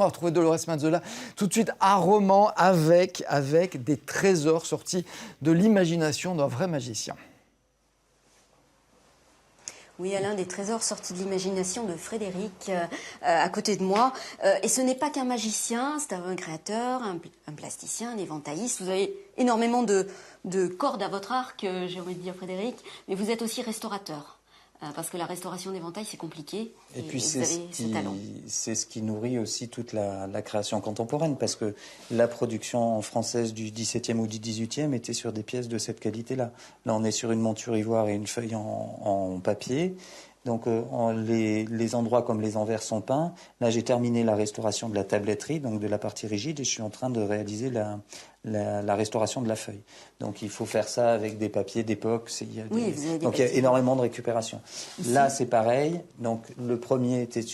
va retrouver Dolores Mazzola tout de suite à Romans avec des trésors sortis de l'imagination d'un vrai magicien. Oui, Alain, des trésors sortis de l'imagination de Frédéric, à côté de moi. Et ce n'est pas qu'un magicien, c'est un créateur, un plasticien, un éventailliste. Vous avez énormément de cordes à votre arc, j'ai envie de dire, Frédéric, mais vous êtes aussi restaurateur. Parce que la restauration d'éventail, c'est compliqué. Et puis vous avez ce talent. c'est ce qui nourrit aussi toute la création contemporaine, parce que la production française du XVIIe ou du XVIIIe était sur des pièces de cette qualité-là. Là, on est sur une monture ivoire et une feuille en papier. Donc les endroits comme les envers sont peints. Là, j'ai terminé la restauration de la tabletterie, donc de la partie rigide, et je suis en train de réaliser la restauration de la feuille. Donc il faut faire ça avec des papiers d'époque. Donc il y a énormément de récupération. Ici. Là, c'est pareil. Donc le premier était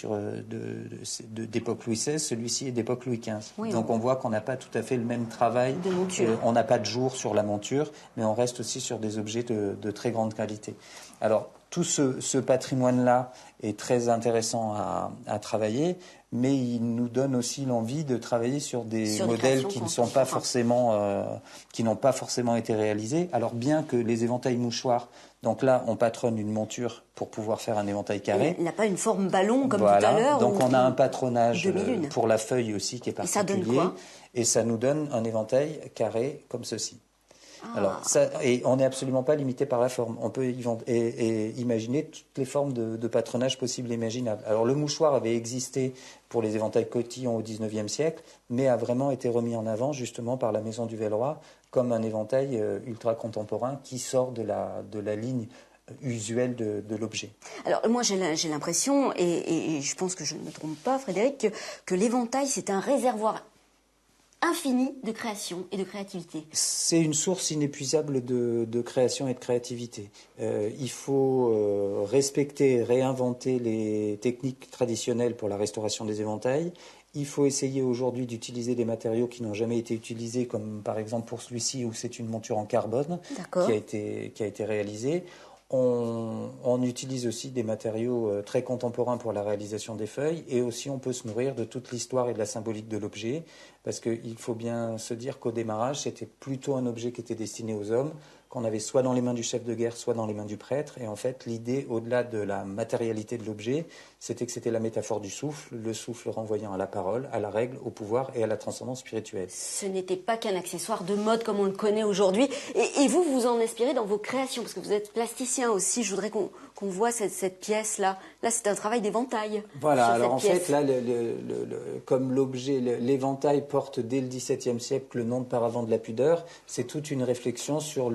d'époque Louis XVI, celui-ci est d'époque Louis XV. Oui, donc on voit qu'on n'a pas tout à fait le même travail. De monture. On n'a pas de jour sur la monture, mais on reste aussi sur des objets de très grande qualité. Alors, tout ce patrimoine-là est très intéressant à travailler, mais il nous donne aussi l'envie de travailler sur des modèles qui ne sont pas forcément, qui n'ont pas forcément été réalisés. Alors bien que les éventails mouchoirs, donc là on patronne une monture pour pouvoir faire un éventail carré. Il n'a pas une forme ballon comme tout à l'heure. Donc on a un patronage pour la feuille aussi qui est particulier. Et ça donne quoi ? Et ça nous donne un éventail carré comme ceci. Alors, et on n'est absolument pas limité par la forme. On peut imaginer toutes les formes de patronage possibles et imaginables. Alors, le mouchoir avait existé pour les éventails cotillons au XIXe siècle, mais a vraiment été remis en avant justement par la Maison du Velleroy comme un éventail ultra contemporain qui sort de la ligne usuelle de l'objet. Alors moi j'ai l'impression, et je pense que je ne me trompe pas Frédéric, que l'éventail c'est un réservoir infini de création et de créativité. C'est une source inépuisable de création et de créativité. Il faut respecter, réinventer les techniques traditionnelles pour la restauration des éventails. Il faut essayer aujourd'hui d'utiliser des matériaux qui n'ont jamais été utilisés, comme par exemple pour celui-ci où c'est une monture en carbone qui a été réalisée. On utilise aussi des matériaux très contemporains pour la réalisation des feuilles, et aussi on peut se nourrir de toute l'histoire et de la symbolique de l'objet, parce qu'il faut bien se dire qu'au démarrage c'était plutôt un objet qui était destiné aux hommes, qu'on avait soit dans les mains du chef de guerre, soit dans les mains du prêtre. Et en fait, l'idée, au-delà de la matérialité de l'objet, c'était que c'était la métaphore du souffle, le souffle renvoyant à la parole, à la règle, au pouvoir et à la transcendance spirituelle. Ce n'était pas qu'un accessoire de mode comme on le connaît aujourd'hui. Et vous, vous en inspirez dans vos créations, parce que vous êtes plasticien aussi. Je voudrais qu'on voit cette pièce-là. Là, c'est un travail d'éventail. Voilà, alors en fait, là, comme l'objet, l'éventail porte dès le XVIIe siècle le nom de paravent de la pudeur, c'est toute une réflexion sur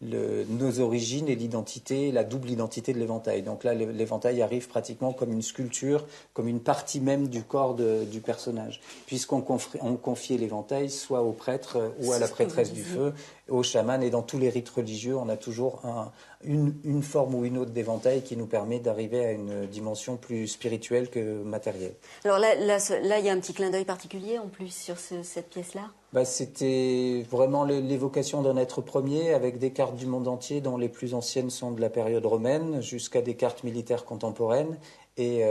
nos origines et l'identité, la double identité de l'éventail. Donc là, l'éventail arrive pratiquement comme une sculpture, comme une partie même du corps du personnage, puisqu'on confiait l'éventail soit au prêtre ou à la prêtresse du feu, au chaman, et dans tous les rites religieux, on a toujours une forme ou une autre d'éventail qui nous permet d'arriver à une dimension plus spirituelle que matérielle. Alors là, il y a un petit clin d'œil particulier en plus sur cette pièce-là. C'était vraiment l'évocation d'un être premier, avec des cartes du monde entier dont les plus anciennes sont de la période romaine jusqu'à des cartes militaires contemporaines. Et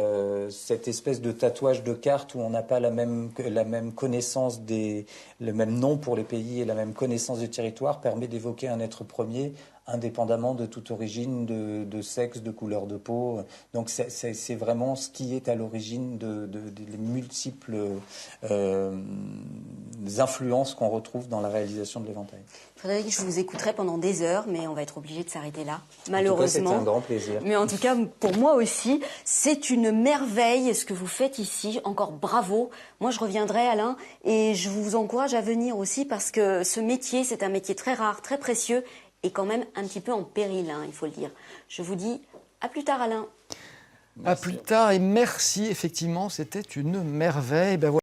cette espèce de tatouage de cartes où on n'a pas la même connaissance le même nom pour les pays et la même connaissance du territoire permet d'évoquer un être premier indépendamment de toute origine, de sexe, de couleur de peau. Donc c'est vraiment ce qui est à l'origine des multiples influences qu'on retrouve dans la réalisation de l'éventail. Frédéric, je vous écouterai pendant des heures, mais on va être obligé de s'arrêter là, malheureusement. C'est un grand plaisir. Mais en tout cas, pour moi aussi, c'est une merveille ce que vous faites ici. Encore bravo. Moi, je reviendrai, Alain, et je vous encourage à venir aussi parce que ce métier, c'est un métier très rare, très précieux, et quand même un petit peu en péril, hein, il faut le dire. Je vous dis à plus tard, Alain. À plus tard, et merci, effectivement, c'était une merveille.